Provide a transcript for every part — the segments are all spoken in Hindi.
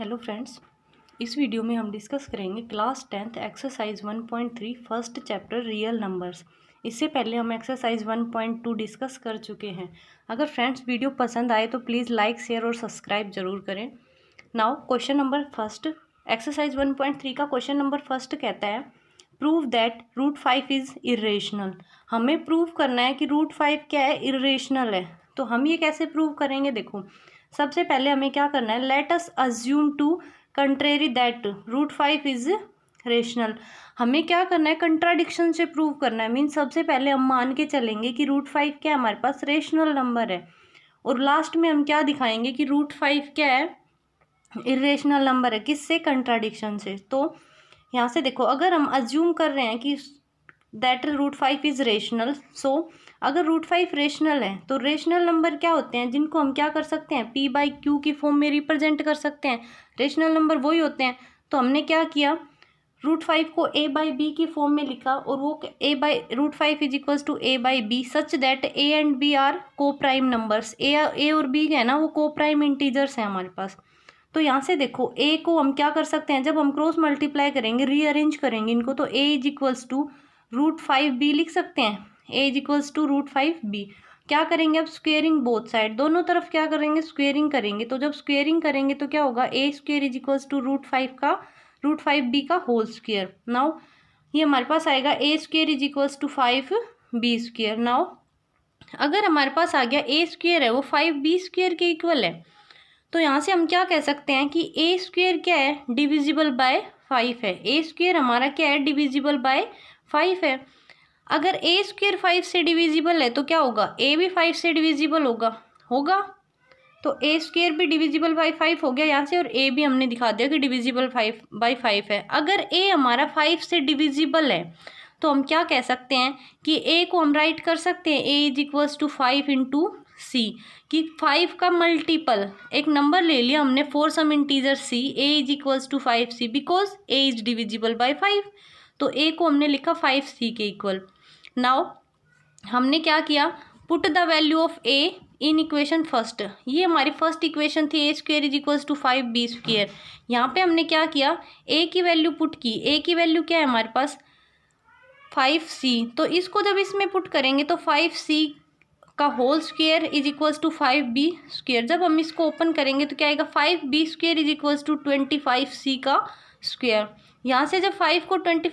हेलो फ्रेंड्स, इस वीडियो में हम डिस्कस करेंगे class 10th exercise 1.3 first chapter real numbers. इससे पहले हम एक्सरसाइज 1.2 डिस्कस कर चुके हैं। अगर फ्रेंड्स वीडियो पसंद आए तो प्लीज़ लाइक शेयर और सब्सक्राइब जरूर करें। Now question number first, exercise 1.3 का क्वेश्चन नंबर फर्स्ट कहता है prove that root 5 is irrational. हमें प्रूव करना है कि रूट 5 क्या है, इर्रेशनल है। तो हम ये कैसे प्रूव करेंगे, देखो सबसे पहले हमें क्या करना है, let us assume to contrary that root 5 is rational. हमें क्या करना है, कंट्राडिक्शन से प्रूव करना है। मीन्स सबसे पहले हम मान के चलेंगे कि रूट 5 क्या है, हमारे पास रेशनल नंबर है। और लास्ट में हम क्या दिखाएंगे कि रूट 5 क्या है, इरेशनल नंबर है। किससे? कंट्राडिक्शन से। तो यहाँ से देखो, अगर हम अज्यूम कर रहे हैं कि दैट रूट 5 इज रेशनल, सो अगर रूट 5 रेशनल है तो रेशनल नंबर क्या होते हैं जिनको हम क्या कर सकते हैं, पी बाई क्यू की फॉर्म में रिप्रेजेंट कर सकते हैं। रेशनल नंबर वही होते हैं। तो हमने क्या किया, रूट 5 को ए बाई बी की फॉर्म में लिखा, और वो a by root 5 is equals to a by b such that a and b are coprime numbers. A और बी है ना, वो को प्राइम इंटीजर्स हैं हमारे पास। तो यहाँ से देखो, ए को हम क्या कर सकते हैं, जब हम क्रॉस मल्टीप्लाई करेंगे, रीअरेंज करेंगे इनको, तो a is equals to root 5 b लिख सकते हैं। A is equals to root 5 b. क्या करेंगे अब, स्क्वेयरिंग बोथ साइड, दोनों तरफ क्या करेंगे, स्क्वेयरिंग करेंगे। तो जब स्क्वेयरिंग करेंगे तो क्या होगा, a square is equals to root 5 b का होल स्क्वेयर। नाउ ये हमारे पास आएगा a square is equals to 5 b square. Now अगर हमारे पास आ गया ए स्क्वेयर है वो 5 बी स्क्वेयर के इक्वल है, तो यहाँ से हम क्या कह सकते हैं कि ए स्क्वेयर क्या है, डिविजिबल बाय 5 है। ए स्क्वेयर हमारा क्या है, डिविजिबल बाय 5 है। अगर ए स्क्वेयर 5 से डिविजिबल है तो क्या होगा, ए भी 5 से डिविजिबल होगा। तो ए स्क्वेयर भी डिविजिबल बाय 5 हो गया यहाँ से, और ए भी हमने दिखा दिया कि डिविजिबल 5 है। अगर ए हमारा 5 से डिविजिबल है तो हम क्या कह सकते हैं कि ए को हम राइट कर सकते हैं, a is equals to 5 into c, कि 5 का मल्टीपल एक नंबर ले लिया हमने for some integer c, a is equals to 5c because a is divisible by 5। तो ए को हमने लिखा 5c के इक्वल। नाउ हमने क्या किया, put the value of a in equation first. ये हमारी फर्स्ट इक्वेशन थी, a square is equals to 5 b square. यहाँ पे हमने क्या किया, ए की वैल्यू पुट की। ए की वैल्यू क्या है हमारे पास, 5c। तो इसको जब इसमें पुट करेंगे तो 5c का whole square is equals to 5b square. जब हम इसको ओपन करेंगे तो क्या आएगा, 5b square is equals to 25c का स्क्वेयर। यहाँ से जब 5 को 25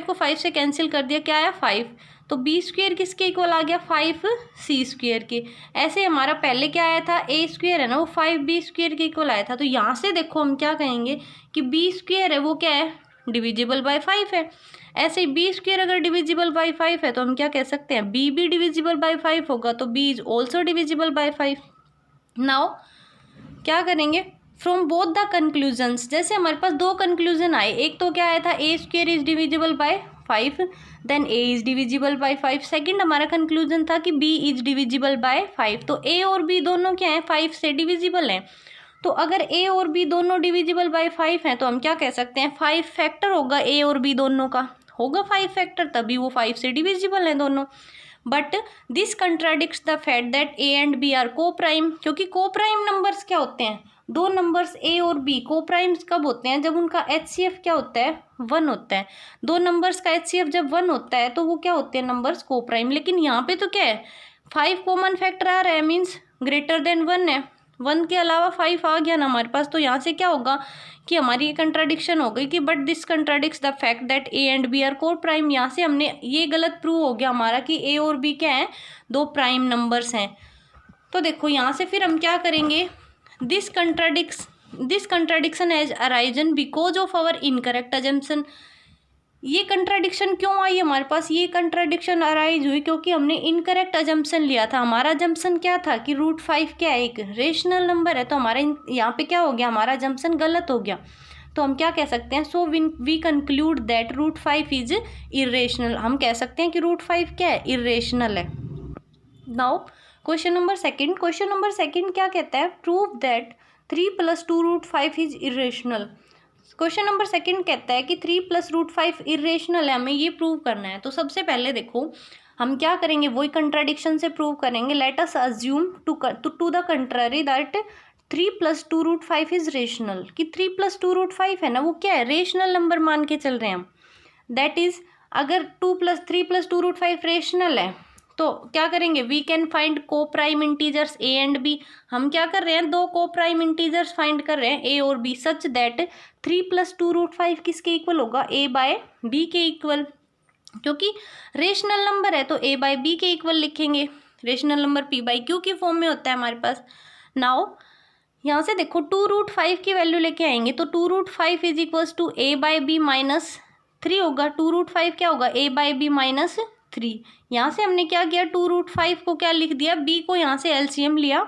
को 5 से कैंसिल कर दिया, क्या आया 5। तो b स्क्वेयर किसके इक्वल आ गया, 5c स्क्वेयर के। ऐसे हमारा पहले क्या आया था, a स्क्वेयर है ना, वो 5b स्क्वेयर के इक्वल आया था। तो यहाँ से देखो हम क्या कहेंगे कि b स्क्वेयर है वो क्या है, डिविजिबल बाय 5 है। ऐसे ही बी स्क्वेयर अगर डिविजिबल बाय 5 है तो हम क्या कह सकते हैं, बी भी डिविजिबल बाय 5 होगा, तो b is also divisible by 5। Now क्या करेंगे, फ्रॉम बोथ द कंक्लूजन्स, जैसे हमारे पास दो कंक्लूजन आए, एक तो क्या आया था, a square is divisible by 5, then a is divisible by 5। Second हमारा कंक्लूजन था कि बी इज डिविजिबल बाय 5। तो ए और बी दोनों क्या है, 5 से डिविजिबल हैं। तो अगर ए और बी दोनों डिविजिबल बाय 5 हैं तो हम क्या कह सकते हैं, 5 फैक्टर होगा ए और बी दोनों का, होगा 5 फैक्टर, तभी वो 5 से डिविजिबल हैं दोनों। But this contradicts the fact that a and b are coprime, क्योंकि को प्राइम नंबर्स क्या होते हैं, दो नंबर्स ए और बी को प्राइम्स कब होते हैं, जब उनका HCF क्या होता है, 1 होता है। दो नंबर्स का HCF जब 1 होता है तो वो क्या होते हैं, नंबर्स को प्राइम। लेकिन यहाँ पे तो क्या है, 5 कॉमन फैक्टर आ रहा है, मीन्स ग्रेटर देन 1 है, 1 के अलावा 5 आ गया ना हमारे पास। तो यहाँ से क्या होगा कि हमारी ये कंट्राडिक्शन हो गई कि but this contradicts the fact that a and b are coprime. यहाँ से हमने ये गलत प्रूव हो गया हमारा कि ए और बी क्या है, दो प्राइम नंबर्स हैं। तो देखो यहाँ से फिर हम क्या करेंगे, this contradiction has arisen because of our incorrect assumption. ये कंट्राडिक्शन क्यों आई हमारे पास, ये कंट्राडिक्शन अराइज हुई क्योंकि हमने इनकरेक्ट अजम्पशन लिया था। हमारा अजम्पशन क्या था कि रूट 5 क्या है, एक रेशनल नंबर है। तो हमारा यहाँ पे क्या हो गया, हमारा अजम्पशन गलत हो गया। तो हम क्या कह सकते हैं, so we conclude that root 5 is irrational. हम कह सकते हैं कि रूट 5 क्या है, इरेशनल है। नाउ क्वेश्चन नंबर सेकंड क्या कहता है, prove that 3 + 2 root 5 is irrational. Question number second कहता है कि 3 + रूट 5 इरेशनल है, हमें ये प्रूव करना है। तो सबसे पहले देखो हम क्या करेंगे, वही कंट्राडिक्शन से प्रूव करेंगे। Let us assume to the contrary that 3 + 2√5 is rational, कि 3 + 2√5 है ना, वो क्या है, रेशनल नंबर मान के चल रहे हैं हम। दैट इज अगर 3 + 2√5 रेशनल है तो क्या करेंगे, we can find coprime integers a and b. हम क्या कर रहे हैं, दो को प्राइम इंटीजर्स फाइंड कर रहे हैं ए और बी, सच दैट 3 + 2√5 किसके इक्वल होगा, ए बाय बी के इक्वल। क्योंकि रेशनल नंबर है तो ए बाय बी के इक्वल लिखेंगे। Rational number P by q की फॉर्म में होता है हमारे पास। नाउ यहाँ से देखो 2√5 की वैल्यू लेके आएंगे तो 2√5 is equals to a by b -3 होगा। 2√5 क्या होगा, ए बाय बी -3। यहाँ से हमने क्या किया, 2√5 को क्या लिख दिया, बी को यहाँ से एलसीएम लिया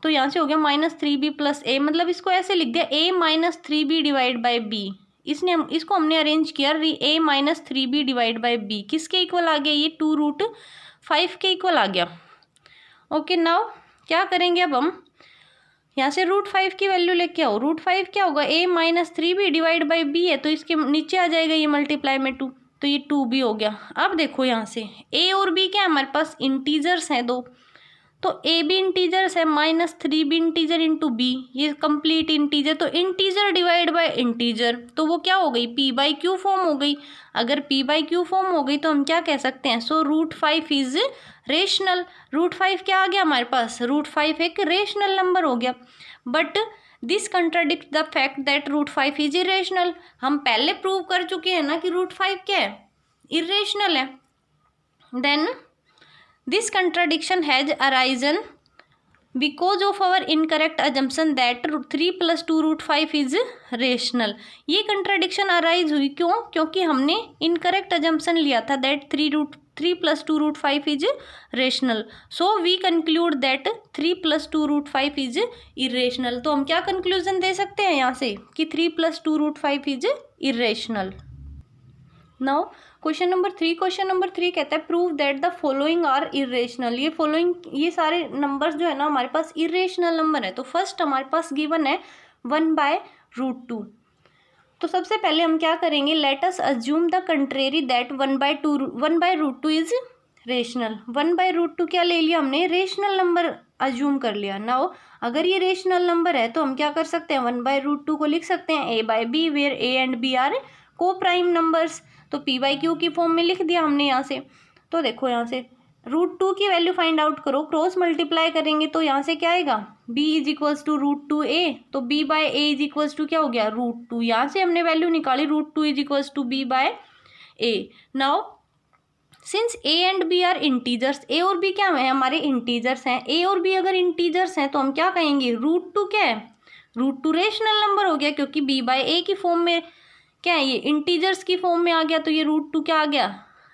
तो यहाँ से हो गया -3b + a, मतलब इसको ऐसे लिख दिया a -3b divide by B. इसको हमने अरेंज किया a -3b divide by b किसके इक्वल आ गया, ये 2√5 के इक्वल आ गया। ओके, नाउ क्या करेंगे, अब हम यहाँ से √5 की वैल्यू लेके आओ। √5 क्या होगा, a -3b divide by B है तो इसके नीचे आ जाएगा ये मल्टीप्लाई में 2, तो ये 2b हो गया। अब देखो यहाँ से a और b क्या है हमारे पास, इंटीजर्स हैं दो, तो a भी इंटीजर्स है -3b इंटीजर इंटू b, ये कंप्लीट इंटीजर, तो इंटीजर डिवाइड बाय इंटीजर, तो वो क्या हो गई, p बाई क्यू फॉर्म हो गई। अगर p बाई क्यू फॉर्म हो गई तो हम क्या कह सकते हैं, सो √5 इज रेशनल। √5 क्या आ गया हमारे पास, √5 एक रेशनल नंबर हो गया। But this contradict the fact that √5 is irrational. हम पहले प्रूव कर चुके हैं ना कि √5 क्या है, इरेशनल है। Then this contradiction has arisen because of our incorrect assumption that 3 + 2√5 is rational। ये contradiction arise हुई क्यों, क्योंकि हमने incorrect assumption लिया था that 3 + 2√5 is rational, so we conclude that 3 + 2√5 is irrational। तो हम क्या conclusion दे सकते हैं यहाँ से कि 3 + 2√5 is irrational। Now question number 3 कहता है prove that the following are irrational. ये सारे नंबर्स जो है ना हमारे पास इरेशनल नंबर है। तो फर्स्ट हमारे पास गिवन है 1/√2। तो सबसे पहले हम क्या करेंगे, let us assume the contrary that 1/√2 is rational. 1/√2 क्या ले लिया हमने, रेशनल नंबर अज्यूम कर लिया। नाउ अगर ये रेशनल नंबर है तो हम क्या कर सकते हैं, 1/√2 को लिख सकते हैं a by b, where a and b are coprime numbers. तो p बाई क्यू की फॉर्म में लिख दिया हमने यहाँ से। तो देखो यहाँ से √2 की वैल्यू फाइंड आउट करो, क्रॉस मल्टीप्लाई करेंगे तो यहाँ से क्या आएगा, b is equals to √2a, तो b by a is equals to क्या हो गया, √2। यहाँ से हमने वैल्यू निकाली √2 is equals to b by a। Now since a and b are integers, a और b क्या है हमारे इंटीजर्स हैं, a और b अगर इंटीजर्स हैं तो हम क्या कहेंगे, √2 क्या है, √2 रेशनल नंबर हो गया, क्योंकि b बाय a की फॉर्म में क्या है, ये इंटीजर्स की फॉर्म में आ गया, तो ये √2 क्या आ गया,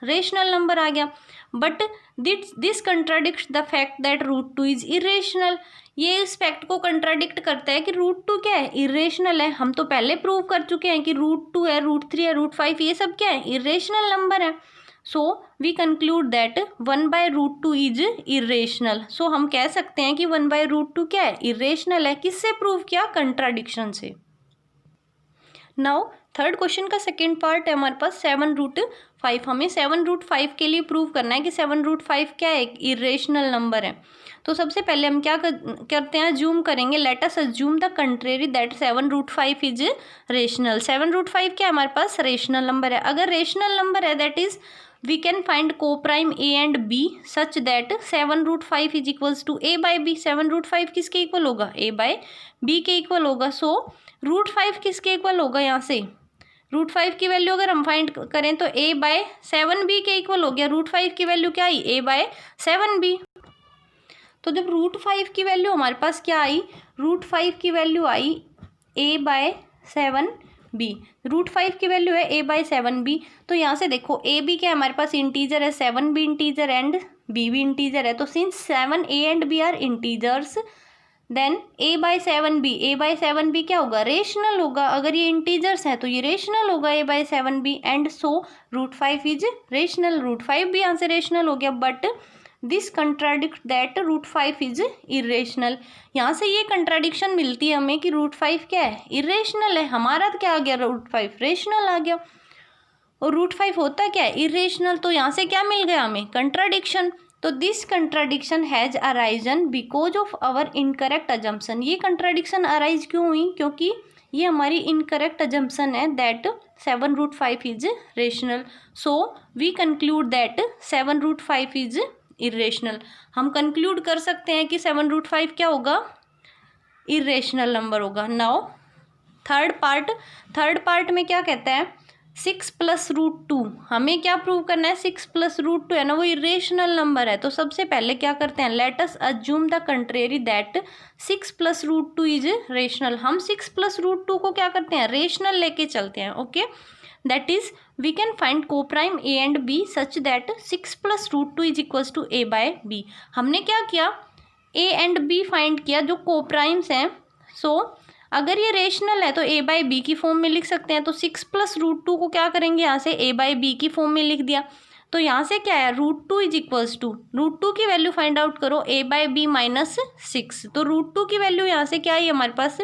रेशनल नंबर आ गया। But this contradicts the fact that √2 is irrational. ये इस फैक्ट को कंट्राडिक्ट करता है कि √2 क्या है, इरेशनल है। हम तो पहले प्रूव कर चुके हैं कि √2 है, √3 है, √5 ये सब क्या है, इरेशनल नंबर है। So we conclude that 1/√2 is irrational. So हम कह सकते हैं कि 1/√2 क्या है, इरेशनल है। किससे प्रूव किया, कंट्राडिक्शन से। नाउ थर्ड क्वेश्चन का सेकेंड पार्ट है हमारे पास 7√5। हमें 7√5 के लिए प्रूव करना है कि 7√5 क्या है, इरेशनल नंबर है। तो सबसे पहले हम क्या करते हैं, अज्यूम करेंगे, let us assume the contrary that 7√5 is rational. 7√5 क्या है हमारे पास, रेशनल नंबर है। अगर रेशनल नंबर है that is we can find coprime a and b such that 7√5 is equals to a by b. 7√5 किसके इक्वल होगा, a बाई b के इक्वल होगा। सो √5 किसके इक्वल होगा, यहाँ से √5 की वैल्यू अगर हम फाइंड करें तो a बाय 7b के इक्वल हो गया। √5 की वैल्यू क्या आई, a बाय 7b। तो जब √5 की वैल्यू हमारे पास क्या आई, √5 की value I a bye 7b। √5 की वैल्यू है a बाय 7b। तो यहाँ से देखो a b क्या है हमारे पास, इंटीजर है, 7b इंटीजर एंड b भी इंटीजर है। तो since 7a and b are integers then a by 7b क्या होगा, रेशनल होगा। अगर ये इंटीजर्स हैं तो ये रेशनल होगा, a by 7b and so √5 is rational. √5 भी यहाँ से रेशनल हो गया। But this contradict that √5 is irrational. यहाँ से ये कंट्राडिक्शन मिलती है हमें कि √5 क्या है, इरेशनल है। हमारा क्या आ गया, √5 रेशनल आ गया और √5 होता क्या है, इरेशनल। तो यहाँ से क्या मिल गया हमें, कंट्राडिक्शन। तो this contradiction has arisen because of our incorrect assumption. ये कंट्राडिक्शन अराइज क्यों हुई? क्योंकि ये हमारी इनकरेक्ट अजम्पशन है that 7√5 is rational. So we conclude that 7√5 is irrational. हम कंक्लूड कर सकते हैं कि 7√5 क्या होगा? इरेशनल नंबर होगा। नाउ थर्ड पार्ट में क्या कहता है? 6 + √2। हमें क्या प्रूव करना है? 6 + √2 है ना, वो इरेशनल नंबर है। तो सबसे पहले क्या करते हैं? Late us assume the contrary that 6 + √2 is rational. हम 6 + √2 को क्या करते हैं? रेशनल लेके चलते हैं। Okay, that is we can find coprime a and b such that 6 + √2 is equals to a/b। हमने क्या किया? ए एंड बी फाइंड किया जो कोप्राइम्स हैं। सो अगर ये रेशनल है तो a/b की फॉर्म में लिख सकते हैं। तो 6 + √2 को क्या करेंगे? यहाँ से a/b की फॉर्म में लिख दिया। तो यहाँ से क्या है? √2 इज इक्वल्स टू, √2 की वैल्यू फाइंड आउट करो, a/b - 6। तो √2 की वैल्यू यहाँ से क्या है हमारे पास?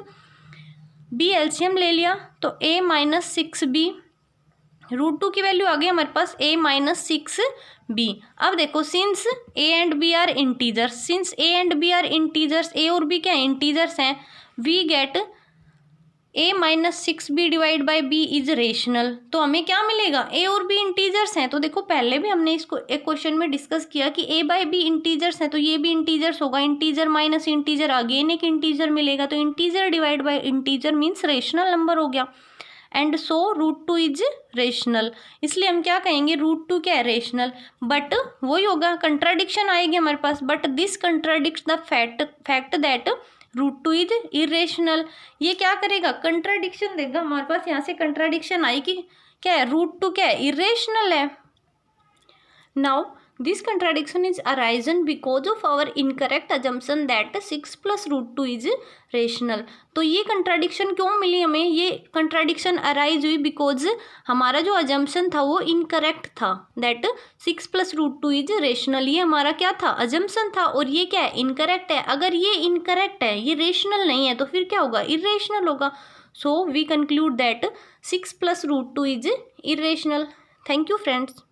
b एलसीएम ले लिया तो a - 6b। √2 की वैल्यू आ गई हमारे पास a - 6b। अब देखो since a and b are integers, a और b क्या इंटीजर्स हैं, we get a - 6b divide by b is rational. तो हमें क्या मिलेगा? a और b इंटीजर्स हैं। तो देखो पहले भी हमने इसको एक क्वेश्चन में डिस्कस किया कि a/b इंटीजर्स हैं, तो ये भी इंटीजर्स होगा। इंटीजर माइनस इंटीजर अगेन एक इंटीजर मिलेगा। तो integer divide by integer means rational number हो गया। And so √2 is rational. इसलिए हम क्या कहेंगे? √2 क्या है? रेशनल। बट वही होगा, कंट्राडिक्शन आएगी हमारे पास। But this contradicts the fact that √2 is irrational. ये क्या करेगा? कंट्राडिक्शन देगा हमारे पास। यहाँ से कंट्राडिक्शन आई कि क्या है? √2 क्या है? इरेशनल है। Now this contradiction is arisen because of our incorrect assumption that 6 + √2 is rational. तो ये कंट्राडिक्शन क्यों मिली हमें? ये कंट्राडिक्शन अराइज हुई बिकॉज हमारा जो अजम्पशन था वो इनकरेक्ट था दैट 6 + √2 इज रेशनल। ये हमारा क्या था? अजम्पशन था। और ये क्या है? इनकरेक्ट है। अगर ये इनकरेक्ट है, ये रेशनल नहीं है, तो फिर क्या होगा? इरेशनल होगा। So we conclude that 6 + √2 is irrational. Thank you friends.